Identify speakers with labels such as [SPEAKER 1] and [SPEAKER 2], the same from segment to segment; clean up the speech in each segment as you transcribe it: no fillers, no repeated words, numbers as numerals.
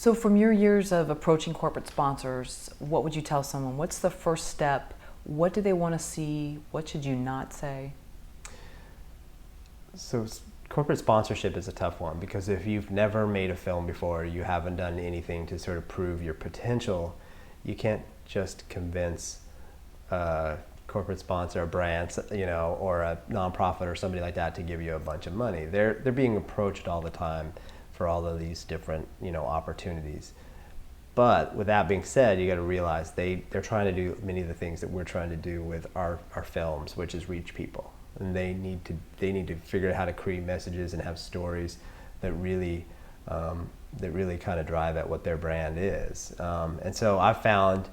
[SPEAKER 1] So from your years of approaching corporate sponsors, what would you tell someone? What's the first step? What do they want to see? What should you not say?
[SPEAKER 2] So corporate sponsorship is a tough one, because if you've never made a film before, you haven't done anything to sort of prove your potential, you can't just convince a corporate sponsor, a brand, or a nonprofit or somebody like that to give you a bunch of money. They're being approached all the time for all of these different, opportunities. But with that being said, you got to realize they're trying to do many of the things that we're trying to do with our films, which is reach people. And they need to figure out how to create messages and have stories that really kind of drive at what their brand is. And so I found,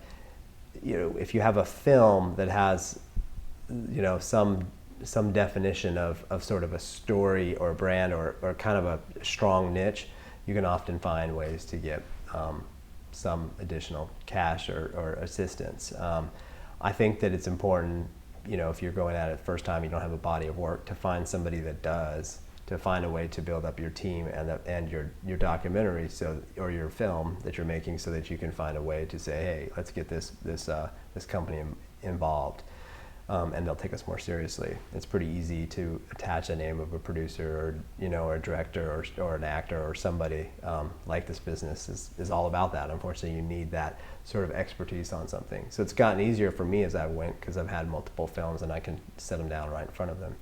[SPEAKER 2] if you have a film that has, some definition of sort of a story or a brand or kind of a strong niche, you can often find ways to get some additional cash or assistance. I think that it's important, if you're going at it first time, you don't have a body of work, to find somebody that does, to find a way to build up your team and your documentary, or your film that you're making, so that you can find a way to say, hey, let's get this company involved. And they'll take us more seriously. It's pretty easy to attach a name of a producer or a director or an actor or somebody. Like this business is all about that. Unfortunately, you need that sort of expertise on something. So it's gotten easier for me as I went, because I've had multiple films and I can set them down right in front of them.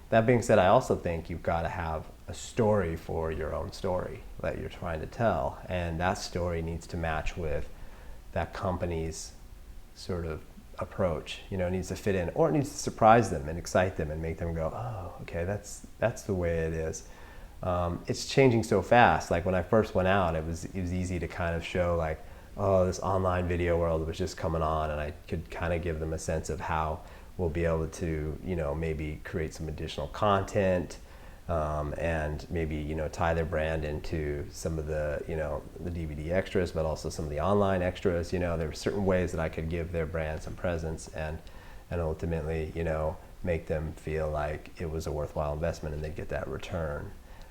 [SPEAKER 2] That being said, I also think you've got to have a story for your own story that you're trying to tell. And that story needs to match with that company's sort of approach. It needs to fit in, or it needs to surprise them and excite them and make them go, oh, okay, that's the way it is. It's changing so fast. Like when I first went out, it was easy to kind of show like, oh, this online video world was just coming on, and I could kind of give them a sense of how we'll be able to, maybe create some additional content, and maybe, tie their brand into some of the, the DVD extras, but also some of the online extras. There were certain ways that I could give their brand some presence and ultimately, make them feel like it was a worthwhile investment and they'd get that return.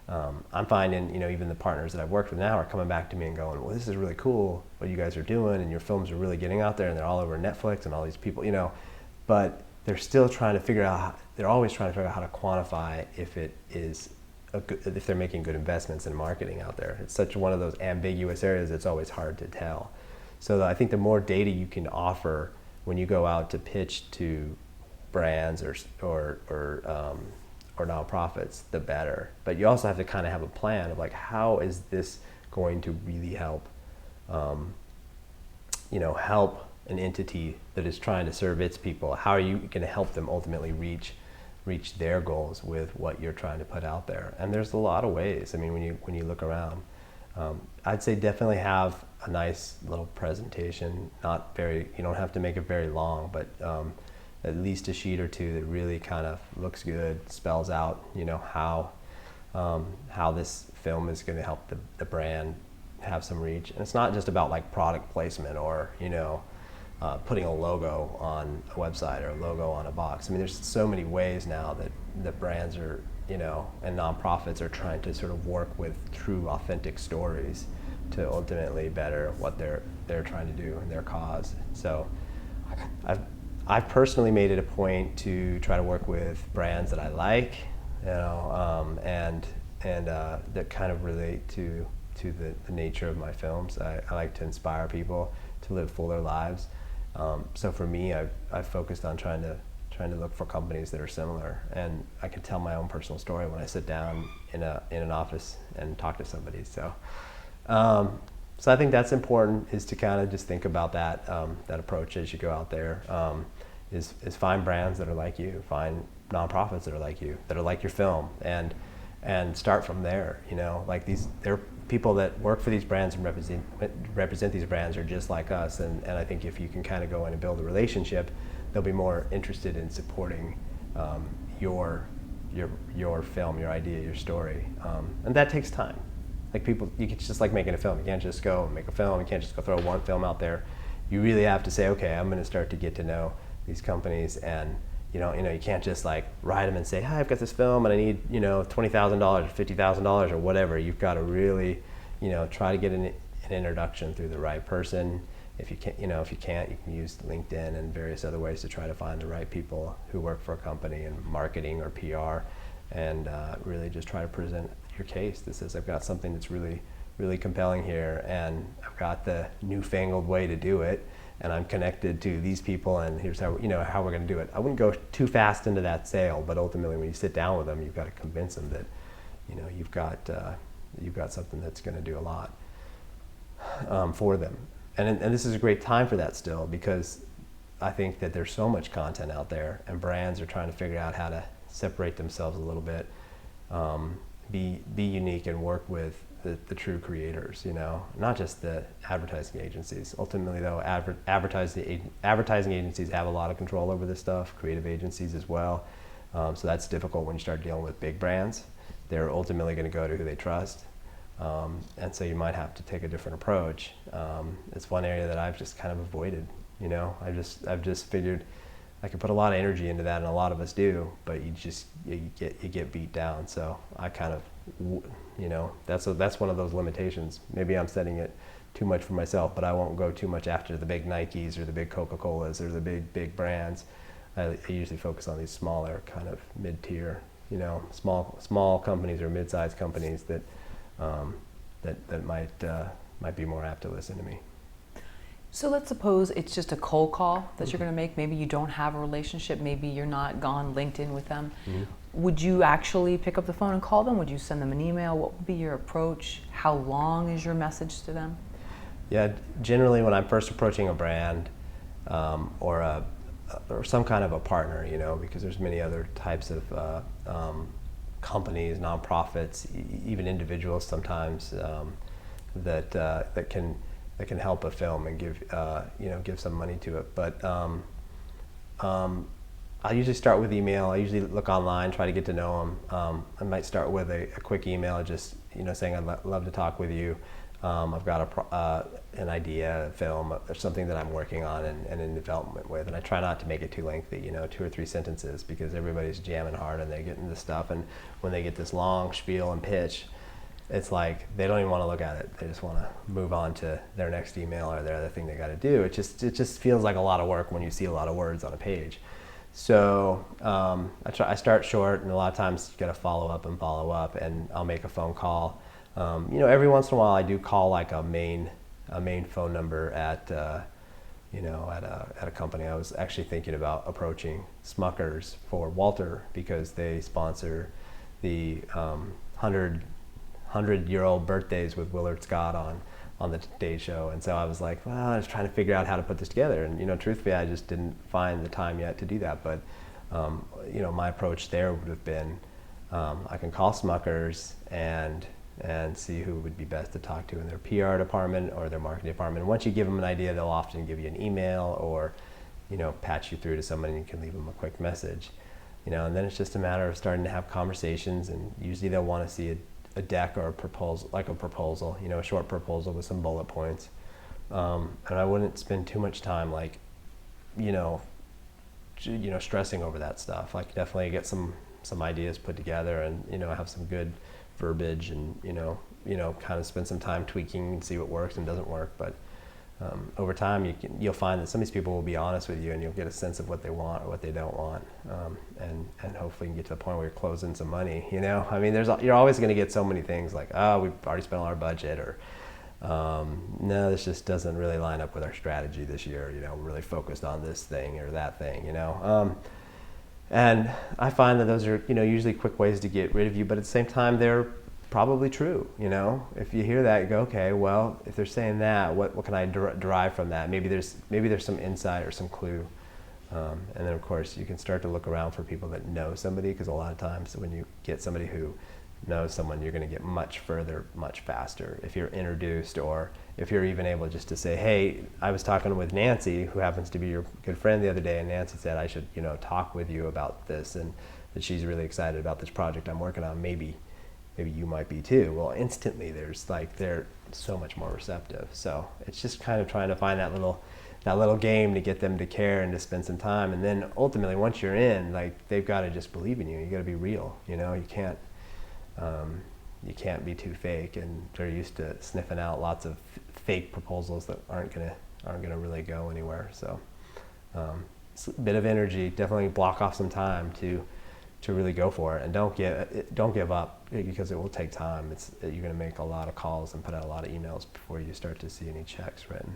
[SPEAKER 2] I'm finding, even the partners that I've worked with now are coming back to me and going, well, this is really cool what you guys are doing, and your films are really getting out there, and they're all over Netflix and all these people, but they're still trying to figure out, they're always trying to figure out how to quantify if it is if they're making good investments in marketing out there. It's such one of those ambiguous areas that's always hard to tell. So I think the more data you can offer when you go out to pitch to brands or nonprofits, the better. But you also have to kind of have a plan of like, how is this going to really help, help an entity that is trying to serve its people? How are you going to help them ultimately reach their goals with what you're trying to put out there? And there's a lot of ways. I mean, when you look around, I'd say definitely have a nice little presentation. You don't have to make it very long, but at least a sheet or two that really kind of looks good, spells out, how this film is going to help the brand have some reach. And it's not just about like product placement or putting a logo on a website or a logo on a box. I mean, there's so many ways now that brands are, and nonprofits are trying to sort of work with true, authentic stories to ultimately better what they're trying to do in their cause. So I've personally made it a point to try to work with brands that I like, and that kind of relate to the nature of my films. I like to inspire people to live fuller lives. So for me, I've focused on trying to look for companies that are similar, and I can tell my own personal story when I sit down in an office and talk to somebody. So I think that's important, is to kind of just think about that approach as you go out there. Is find brands that are like you, find nonprofits that are like you, that are like your film, and start from there. Like they're people that work for these brands and represent these brands are just like us, and I think if you can kind of go in and build a relationship, they'll be more interested in supporting your film, your idea, your story, and that takes time. Like it's just like making a film. You can't just go and make a film. You can't just go throw one film out there. You really have to say, okay, I'm going to start to get to know these companies, and you can't just like write them and say, hi, I've got this film and I need $20,000 or $50,000 or whatever. You've got to really try to get an introduction through the right person. If you can't, you can use LinkedIn and various other ways to try to find the right people who work for a company in marketing or PR, and really just try to present your case. This is, I've got something that's really, really compelling here, and I've got the newfangled way to do it, and I'm connected to these people, and here's how, how we're going to do it. I wouldn't go too fast into that sale, but ultimately when you sit down with them, you've got to convince them that, you've got something that's going to do a lot for them. And this is a great time for that still, because I think that there's so much content out there, and brands are trying to figure out how to separate themselves a little bit, be unique, and work with the true creators, not just the advertising agencies. Ultimately though, advertising agencies have a lot of control over this stuff, creative agencies as well. So that's difficult when you start dealing with big brands. They're ultimately going to go to who they trust. And so you might have to take a different approach. It's one area that I've just kind of avoided. I've just figured I could put a lot of energy into that, and a lot of us do, but you get beat down. So I kind of, that's one of those limitations. Maybe I'm setting it too much for myself, but I won't go too much after the big Nikes or the big Coca-Colas or the big brands. I usually focus on these smaller kind of mid-tier, small companies or mid-sized companies that might be more apt to listen to me.
[SPEAKER 1] So let's suppose it's just a cold call that you're going to make. Maybe you don't have a relationship. Maybe you're not gone LinkedIn with them. Mm-hmm. Would you actually pick up the phone and call them? Would you send them an email? What would be your approach? How long is your message to them?
[SPEAKER 2] Yeah, generally when I'm first approaching a brand or some kind of a partner, because there's many other types of companies, nonprofits, even individuals sometimes that can help a film and give some money to it. But I usually start with email. I usually look online, try to get to know them. I might start with a quick email, just saying I'd love to talk with you. I've got an idea, a film, or something that I'm working on and in development with, and I try not to make it too lengthy, 2 or 3 sentences, because everybody's jamming hard and they get into stuff, and when they get this long spiel and pitch, it's like they don't even want to look at it. They just want to move on to their next email or their other thing they got to do. It just feels like a lot of work when you see a lot of words on a page. So I start short, and a lot of times you got to follow up, and I'll make a phone call. Every once in a while I do call like a main phone number at a company. I was actually thinking about approaching Smuckers for Walter, because they sponsor the 100-year-old birthdays with Willard Scott on the Today Show, and so I was like, well, I was trying to figure out how to put this together, and truthfully I just didn't find the time yet to do that. But my approach there would have been, I can call Smuckers and see who would be best to talk to in their PR department or their marketing department. And once you give them an idea, they'll often give you an email or patch you through to someone, and you can leave them a quick message. And then it's just a matter of starting to have conversations, and usually they'll want to see a deck or a proposal, a short proposal with some bullet points. And I wouldn't spend too much time stressing over that stuff. Like, definitely get some ideas put together, and have some good verbiage, and kind of spend some time tweaking and see what works and doesn't work. But over time you'll find that some of these people will be honest with you, and you'll get a sense of what they want or what they don't want, and hopefully you can get to the point where you're closing some money. I mean, you're always going to get so many things like, oh, we've already spent all our budget, or no, this just doesn't really line up with our strategy this year. We're really focused on this thing or that thing. And I find that those are usually quick ways to get rid of you, but at the same time they're probably true. If you hear that, you go, okay, well, if they're saying that, what can I derive from that? Maybe there's some insight or some clue. And then of course you can start to look around for people that know somebody, because a lot of times when you get somebody who knows someone, you're going to get much further, much faster if you're introduced, or if you're even able just to say, hey, I was talking with Nancy, who happens to be your good friend, the other day, and Nancy said I should talk with you about this, and that she's really excited about this project I'm working on. Maybe you might be too. Well, instantly they're so much more receptive. So it's just kind of trying to find that little game to get them to care and to spend some time. And then ultimately, once you're in, they've got to just believe in you. You got to be real. You can't be too fake. And they're used to sniffing out lots of fake proposals that aren't gonna really go anywhere. So it's a bit of energy. Definitely block off some time to really go for it, and don't give up, because it will take time. You're gonna make a lot of calls and put out a lot of emails before you start to see any checks written.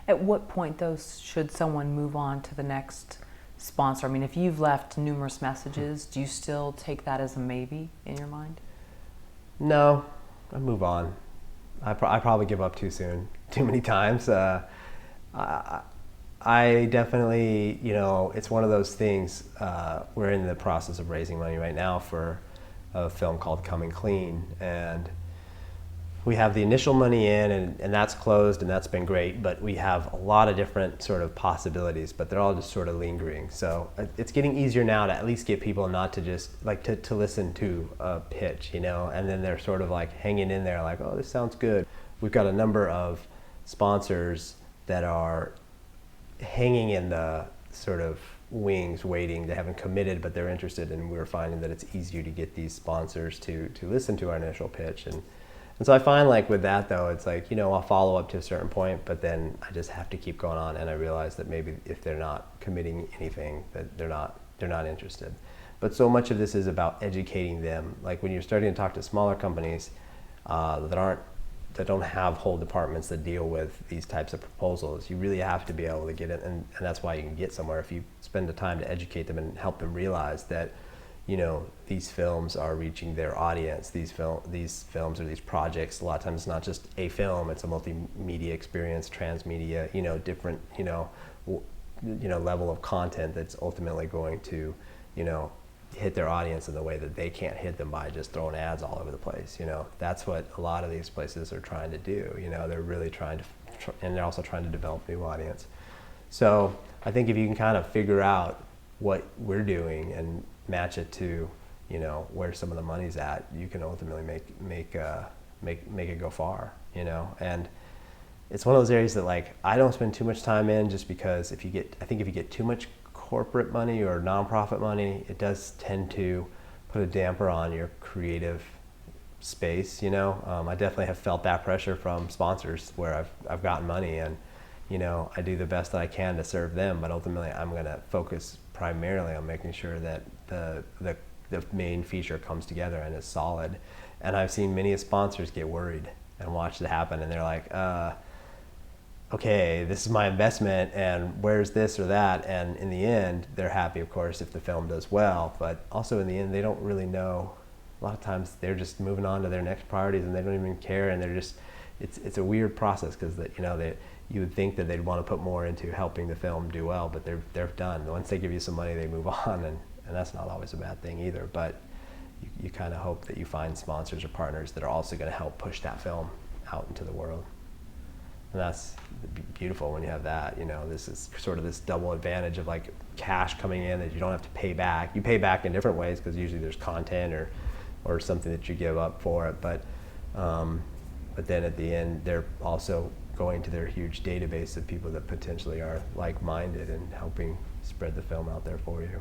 [SPEAKER 1] At what point, though, should someone move on to the next sponsor? I mean, if you've left numerous messages, do you still take that as a maybe in your mind?
[SPEAKER 2] No, I move on. I probably give up too soon, too many times. I definitely, it's one of those things. We're in the process of raising money right now for a film called Coming Clean, and we have the initial money in, and that's closed, and that's been great, but we have a lot of different sort of possibilities, but they're all just sort of lingering. So it's getting easier now to at least get people not to just like to listen to a pitch, and then they're sort of like hanging in there like, oh, this sounds good. We've got a number of sponsors that are hanging in the sort of wings waiting. They haven't committed, but they're interested, and we're finding that it's easier to get these sponsors to listen to our initial pitch. And so I find, like, with that, though, it's like, I'll follow up to a certain point, but then I just have to keep going on, and I realize that maybe if they're not committing anything, that they're not interested. But so much of this is about educating them. Like, when you're starting to talk to smaller companies that don't have whole departments that deal with these types of proposals, you really have to be able to get it, and that's why you can get somewhere if you spend the time to educate them and help them realize that these films are reaching their audience. These films or these projects, a lot of times it's not just a film, it's a multimedia experience, transmedia, different, level of content that's ultimately going to, hit their audience in the way that they can't hit them by just throwing ads all over the place. That's what a lot of these places are trying to do. They're really trying to, and they're also trying to develop new audience. So I think if you can kind of figure out what we're doing and match it to, where some of the money's at, you can ultimately make it go far, And it's one of those areas that, like, I don't spend too much time in, just because if you get too much corporate money or nonprofit money, it does tend to put a damper on your creative space. I definitely have felt that pressure from sponsors where I've gotten money, and I do the best that I can to serve them, but ultimately I'm going to focus primarily on making sure that the main feature comes together and is solid. And I've seen many sponsors get worried and watch it happen, and they're like, okay, this is my investment, and where's this or that? And in the end, they're happy, of course, if the film does well, but also in the end, they don't really know. A lot of times they're just moving on to their next priorities, and they don't even care, and they're just, it's a weird process, because you would think that they'd want to put more into helping the film do well, but they're done. Once they give you some money, they move on, and that's not always a bad thing either. But you kind of hope that you find sponsors or partners that are also going to help push that film out into the world. And that's beautiful when you have that. This is sort of this double advantage of, like, cash coming in that you don't have to pay back. You pay back in different ways, because usually there's content or something that you give up for it. But then at the end, they're also going to their huge database of people that potentially are like-minded and helping spread the film out there for you.